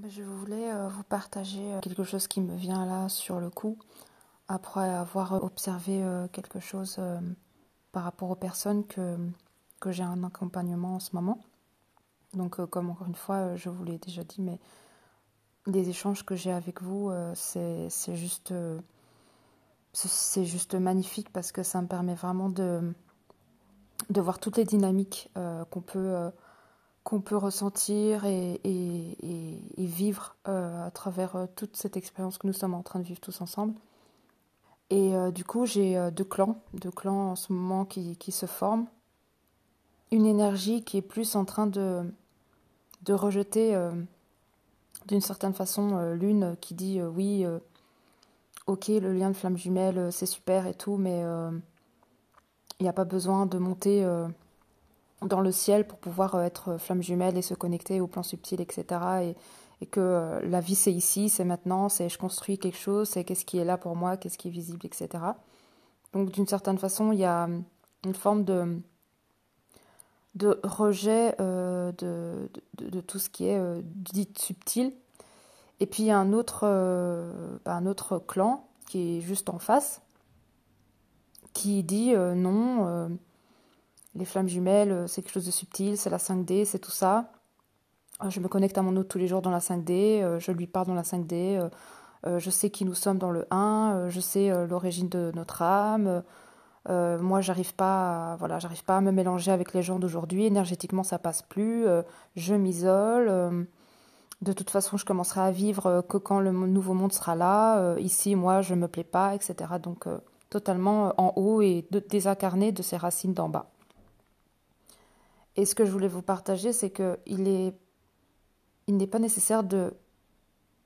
Je voulais vous partager quelque chose qui me vient là sur le coup, après avoir observé quelque chose par rapport aux personnes que j'ai un accompagnement en ce moment. Donc comme encore une fois, je vous l'ai déjà dit, mais les échanges que j'ai avec vous, c'est juste magnifique parce que ça me permet vraiment de voir toutes les dynamiques qu'on peut ressentir et vivre à travers toute cette expérience que nous sommes en train de vivre tous ensemble. Et du coup, j'ai deux clans en ce moment qui se forment. Une énergie qui est plus en train de rejeter d'une certaine façon l'une qui dit oui, ok, le lien de flamme jumelle, c'est super et tout, mais il n'y a pas besoin de monter dans le ciel pour pouvoir être flamme jumelle et se connecter au plan subtil, etc. Et que la vie, c'est ici, c'est maintenant, c'est je construis quelque chose, c'est qu'est-ce qui est là pour moi, qu'est-ce qui est visible, etc. Donc d'une certaine façon, il y a une forme de rejet de tout ce qui est dit subtil. Et puis il y a un autre clan qui est juste en face, qui dit non, les flammes jumelles, c'est quelque chose de subtil, c'est la 5D, c'est tout ça. Je me connecte à mon autre tous les jours dans la 5D, je lui parle dans la 5D, je sais qui nous sommes dans le 1, je sais l'origine de notre âme. Moi, j'arrive pas à me mélanger avec les gens d'aujourd'hui. Énergétiquement, ça passe plus. Je m'isole. De toute façon, je commencerai à vivre que quand le nouveau monde sera là. Ici, moi, je me plais pas, etc. Donc, totalement en haut et désincarné de ses racines d'en bas. Et ce que je voulais vous partager, c'est que il n'est pas nécessaire de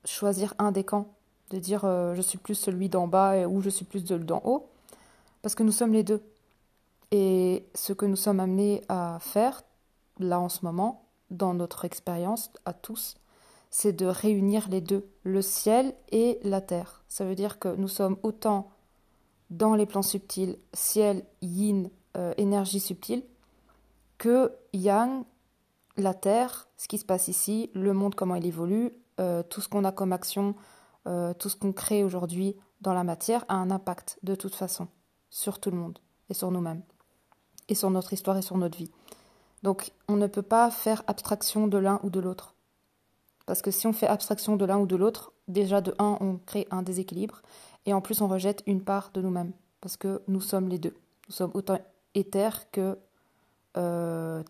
choisir un des camps, de dire je suis plus celui d'en bas ou je suis plus de d'en haut, parce que nous sommes les deux. Et ce que nous sommes amenés à faire, là en ce moment, dans notre expérience à tous, c'est de réunir les deux, le ciel et la terre. Ça veut dire que nous sommes autant dans les plans subtils, ciel, yin, énergie subtile, que yang, la terre, ce qui se passe ici, le monde, comment il évolue, tout ce qu'on a comme action, tout ce qu'on crée aujourd'hui dans la matière a un impact de toute façon sur tout le monde et sur nous-mêmes et sur notre histoire et sur notre vie. Donc on ne peut pas faire abstraction de l'un ou de l'autre. Parce que si on fait abstraction de l'un ou de l'autre, déjà de un, on crée un déséquilibre, et en plus on rejette une part de nous-mêmes. Parce que nous sommes les deux. Nous sommes autant éthères que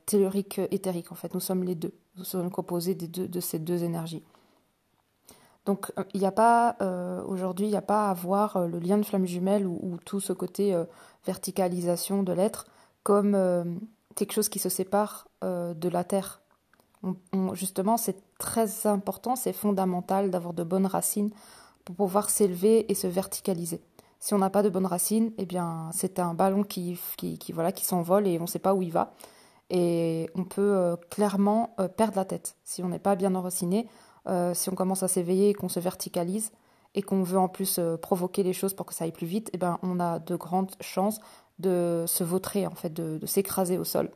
telluriques éthériques, en fait. Nous sommes les deux. Nous sommes composés de ces deux énergies. Donc il n'y a pas, aujourd'hui, il n'y a pas à voir le lien de flamme jumelle ou tout ce côté verticalisation de l'être comme quelque chose qui se sépare de la Terre. Justement, c'est très important, c'est fondamental d'avoir de bonnes racines pour pouvoir s'élever et se verticaliser. Si on n'a pas de bonnes racines, eh bien, c'est un ballon voilà, qui s'envole et on ne sait pas où il va. Et on peut clairement perdre la tête si on n'est pas bien enraciné, si on commence à s'éveiller et qu'on se verticalise et qu'on veut en plus provoquer les choses pour que ça aille plus vite, eh ben, on a de grandes chances de se vautrer, en fait, de s'écraser au sol.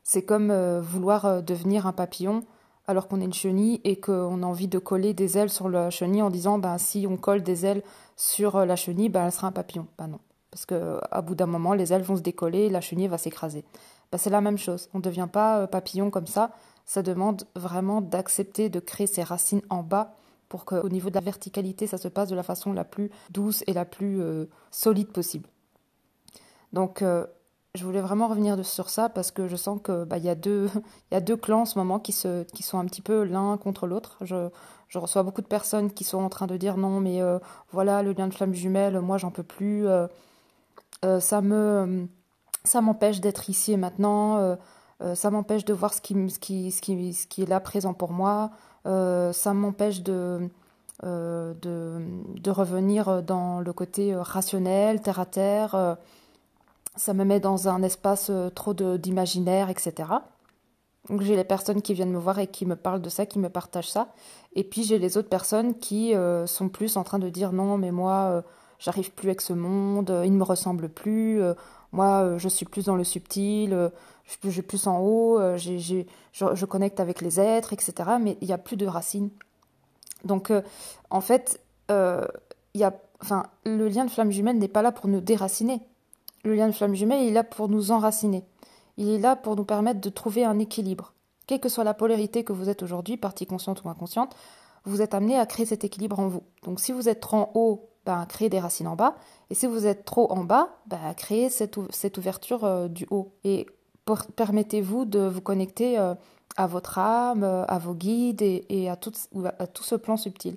C'est comme vouloir devenir un papillon alors qu'on est une chenille et qu'on a envie de coller des ailes sur la chenille en disant ben, si on colle des ailes sur la chenille, ben, elle sera un papillon. Ben non, parce qu'à bout d'un moment, les ailes vont se décoller et la chenille va s'écraser. Ben, c'est la même chose, on ne devient pas papillon comme ça demande vraiment d'accepter de créer ses racines en bas pour qu'au niveau de la verticalité, ça se passe de la façon la plus douce et la plus solide possible. Donc, je voulais vraiment revenir sur ça parce que je sens que il il y a deux clans en ce moment qui sont un petit peu l'un contre l'autre. Je reçois beaucoup de personnes qui sont en train de dire non, mais voilà, le lien de flamme jumelle, moi j'en peux plus. Euh, ça me, Ça m'empêche d'être ici et maintenant. Ça m'empêche de voir ce qui est là présent pour moi. Ça m'empêche de revenir dans le côté rationnel, terre à terre. Ça me met dans un espace trop d'imaginaire, etc. Donc j'ai les personnes qui viennent me voir et qui me parlent de ça, qui me partagent ça. Et puis j'ai les autres personnes qui sont plus en train de dire non, mais moi, j'arrive plus avec ce monde, il ne me ressemble plus. Moi, je suis plus dans le subtil, j'ai plus en haut, je connecte avec les êtres, etc. Mais il n'y a plus de racines. Donc, en fait, il y a, enfin, le lien de flamme jumelle n'est pas là pour nous déraciner. Le lien de flamme jumelle, il est là pour nous enraciner. Il est là pour nous permettre de trouver un équilibre. Quelle que soit la polarité que vous êtes aujourd'hui, partie consciente ou inconsciente, vous êtes amené à créer cet équilibre en vous. Donc si vous êtes trop en haut, ben, créez des racines en bas. Et si vous êtes trop en bas, ben, créez cette ouverture du haut. Et permettez-vous de vous connecter à votre âme, à vos guides à tout ce plan subtil.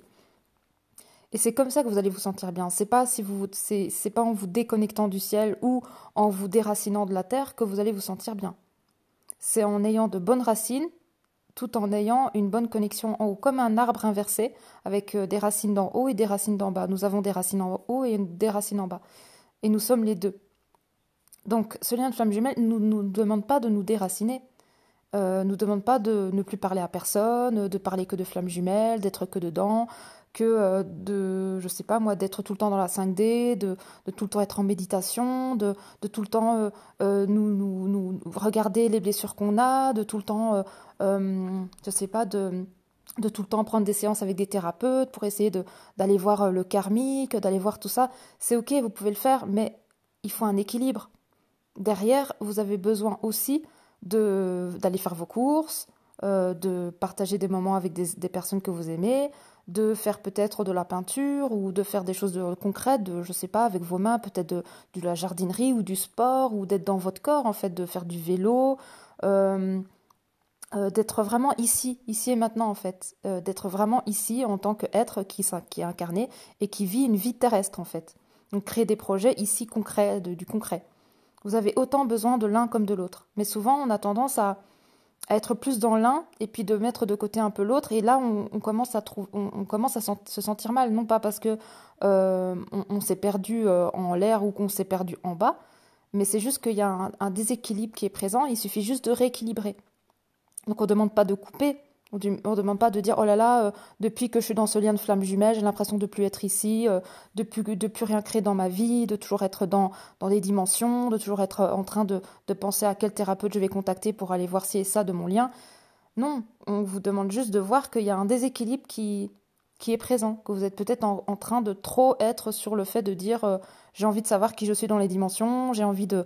Et c'est comme ça que vous allez vous sentir bien. C'est pas si vous, c'est pas en vous déconnectant du ciel ou en vous déracinant de la terre que vous allez vous sentir bien. C'est en ayant de bonnes racines, tout en ayant une bonne connexion en haut, comme un arbre inversé, avec des racines d'en haut et des racines d'en bas. Nous avons des racines en haut et des racines en bas. Et nous sommes les deux. Donc, ce lien de flamme jumelle ne nous demande pas de nous déraciner. Nous demande pas de ne plus parler à personne, de parler que de flammes jumelles, d'être que dedans, que je sais pas moi, d'être tout le temps dans la 5D, de tout le temps être en méditation, de tout le temps nous regarder les blessures qu'on a, de tout le temps, je sais pas, de tout le temps prendre des séances avec des thérapeutes pour essayer d'aller voir le karmique, d'aller voir tout ça. C'est ok, vous pouvez le faire, mais il faut un équilibre. Derrière, vous avez besoin aussi d'aller faire vos courses, de partager des moments avec des personnes que vous aimez, de faire peut-être de la peinture ou de faire des choses concrètes, je sais pas, avec vos mains, peut-être de la jardinerie ou du sport ou d'être dans votre corps, en fait, de faire du vélo, euh, d'être vraiment ici et maintenant, en fait, d'être vraiment ici en tant qu'être qui est incarné et qui vit une vie terrestre, en fait. Donc créer des projets ici concrets, du concret. Vous avez autant besoin de l'un comme de l'autre. Mais souvent, on a tendance à être plus dans l'un et puis de mettre de côté un peu l'autre. Et là, on commence on commence à se sentir mal. Non pas parce que on s'est perdu en l'air ou qu'on s'est perdu en bas, mais c'est juste qu'il y a un déséquilibre qui est présent. Il suffit juste de rééquilibrer. Donc on ne demande pas de couper, on ne demande pas de dire oh là là, depuis que je suis dans ce lien de flamme jumelle, j'ai l'impression de plus être ici, de plus rien créer dans ma vie, de toujours être dans des dimensions, de toujours être en train de penser à quel thérapeute je vais contacter pour aller voir ci et ça de mon lien. Non, on vous demande juste de voir qu'il y a un déséquilibre qui est présent, que vous êtes peut-être en train de trop être sur le fait de dire j'ai envie de savoir qui je suis dans les dimensions, j'ai envie de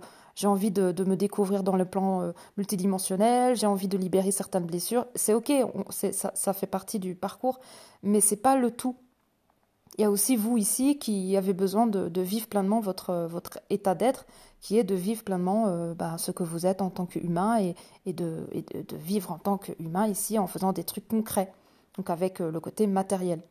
me découvrir dans le plan multidimensionnel, j'ai envie de libérer certaines blessures. C'est ok, ça fait partie du parcours, mais c'est pas le tout. Il y a aussi vous ici qui avez besoin de vivre pleinement votre état d'être, qui est de vivre pleinement ce que vous êtes en tant qu'humain et de vivre en tant qu'humain ici en faisant des trucs concrets, donc avec le côté matériel.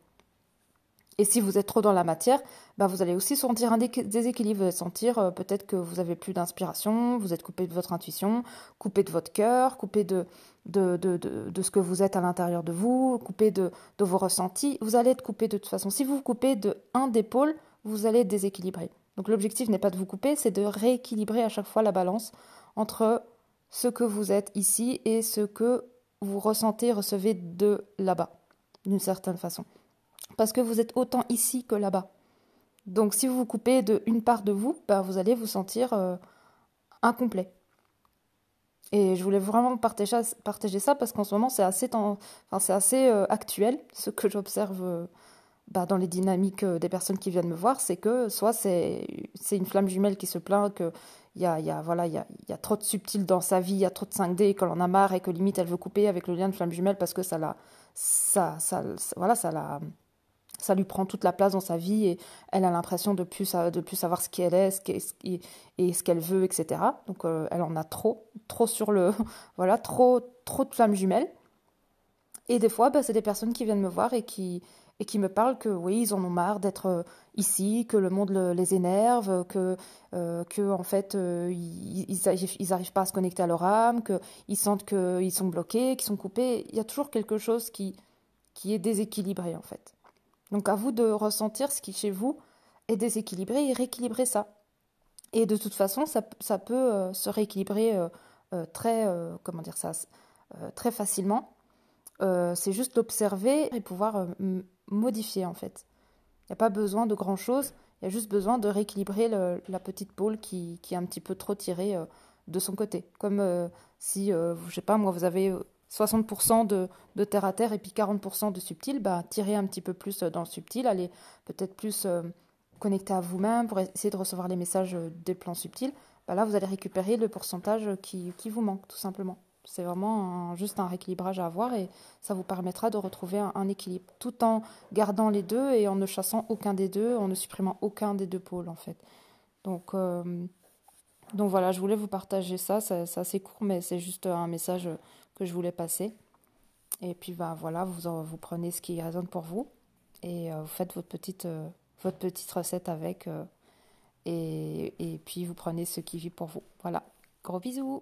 Et si vous êtes trop dans la matière, vous allez aussi sentir un déséquilibre. Vous allez sentir peut-être que vous avez plus d'inspiration, vous êtes coupé de votre intuition, coupé de votre cœur, coupé de ce que vous êtes à l'intérieur de vous, coupé de vos ressentis. Vous allez être coupé de toute façon. Si vous vous coupez de un des pôles, vous allez être déséquilibré. Donc l'objectif n'est pas de vous couper, c'est de rééquilibrer à chaque fois la balance entre ce que vous êtes ici et ce que vous ressentez, recevez de là-bas, d'une certaine façon. Parce que vous êtes autant ici que là-bas. Donc si vous vous coupez d'une part de vous, vous allez vous sentir incomplet. Et je voulais vraiment partager ça parce qu'en ce moment c'est assez actuel, ce que j'observe dans les dynamiques des personnes qui viennent me voir, c'est que soit c'est une flamme jumelle qui se plaint que voilà, il y a trop de subtil dans sa vie, il y a trop de 5D, qu'elle en a marre et que limite elle veut couper avec le lien de flamme jumelle parce que voilà, ça lui prend toute la place dans sa vie et elle a l'impression de plus savoir ce qu'elle est, et ce qu'elle veut, etc. Donc elle en a trop sur le... voilà, trop de flammes jumelles. Et des fois, c'est des personnes qui viennent me voir et qui me parlent que oui, ils en ont marre d'être ici, que le monde les énerve, que en fait, ils arrivent pas à se connecter à leur âme, qu'ils sentent qu'ils sont bloqués, qu'ils sont coupés. Il y a toujours quelque chose qui est déséquilibré, en fait. Donc à vous de ressentir ce qui chez vous est déséquilibré et rééquilibrer ça. Et de toute façon, ça peut se rééquilibrer très, comment dire ça, très facilement. C'est juste l'observer et pouvoir modifier en fait. Il n'y a pas besoin de grand-chose, Il y a juste besoin de rééquilibrer la petite pôle qui est un petit peu trop tirée de son côté. Comme si, je sais pas, moi, vous avez 60% de terre à terre et puis 40% de subtil, bah, tirez un petit peu plus dans le subtil, allez peut-être plus connecter à vous-même pour essayer de recevoir les messages des plans subtils. Bah là, vous allez récupérer le pourcentage qui vous manque, tout simplement. C'est vraiment juste un rééquilibrage à avoir et ça vous permettra de retrouver un équilibre tout en gardant les deux et en ne chassant aucun des deux, en ne supprimant aucun des deux pôles en fait. Donc, euh, donc voilà, je voulais vous partager ça. C'est assez court, mais c'est juste un message que je voulais passer. Et puis bah voilà, vous prenez ce qui résonne pour vous et vous faites votre petite recette avec et puis vous prenez ce qui vit pour vous. Voilà. Gros bisous.